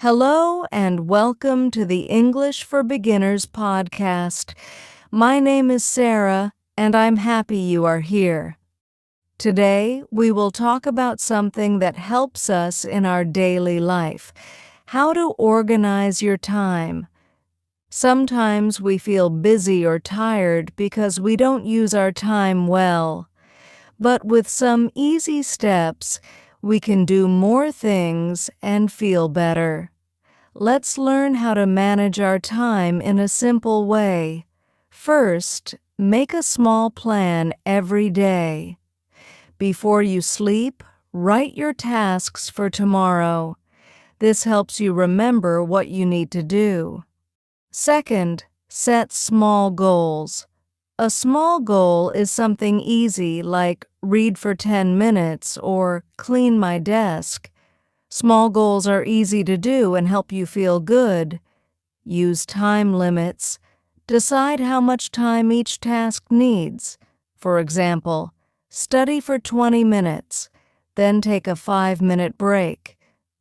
Hello and welcome to the English for Beginners podcast. My name is Sarah and I'm happy you are here. Today we will talk about something that helps us in our daily life, how to organize your time. Sometimes we feel busy or tired because we don't use our time well. But with some easy steps, we can do more things and feel better. Let's learn how to manage our time in a simple way. First, make a small plan every day. Before you sleep, write your tasks for tomorrow. This helps you remember what you need to do. Second, set small goals. A small goal is something easy like read for 10 minutes or clean my desk. Small goals are easy to do and help you feel good. Use time limits. Decide how much time each task needs. For example, study for 20 minutes, then take a 5-minute break.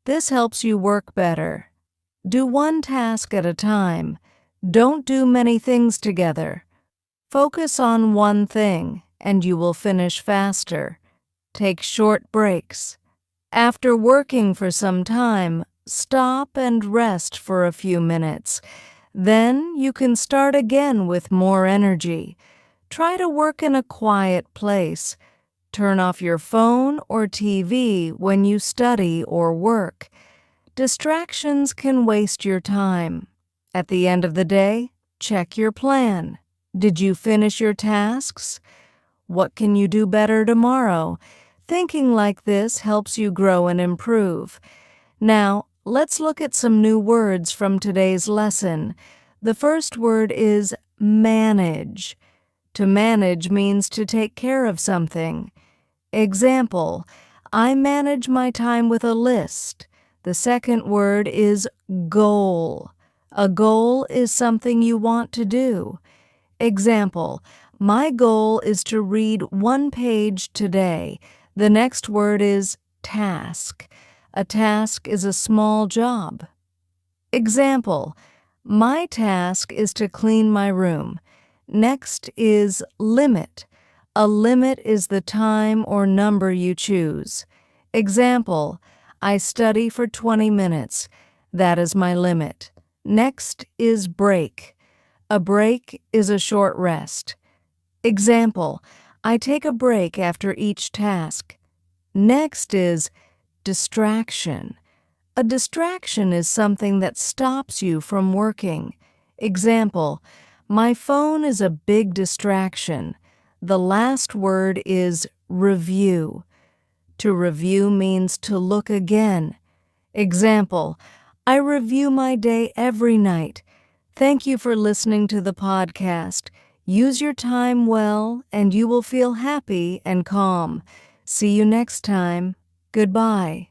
This helps you work better. Do one task at a time. Don't do many things together. Focus on one thing, and you will finish faster. Take short breaks. After working for some time, stop and rest for a few minutes. Then you can start again with more energy. Try to work in a quiet place. Turn off your phone or TV when you study or work. Distractions can waste your time. At the end of the day, check your plan. Did you finish your tasks? What can you do better tomorrow? Thinking like this helps you grow and improve. Now, let's look at some new words from today's lesson. The first word is manage. To manage means to take care of something. Example, I manage my time with a list. The second word is goal. A goal is something you want to do. Example, my goal is to read 1 page today. The next word is task. A task is a small job. Example, my task is to clean my room. Next is limit. A limit is the time or number you choose. Example, I study for 20 minutes. That is my limit. Next is break. A break is a short rest. Example, I take a break after each task. Next is distraction. A distraction is something that stops you from working. Example, my phone is a big distraction. The last word is review. To review means to look again. Example, I review my day every night. Thank you for listening to the podcast. Use your time well, and you will feel happy and calm. See you next time. Goodbye.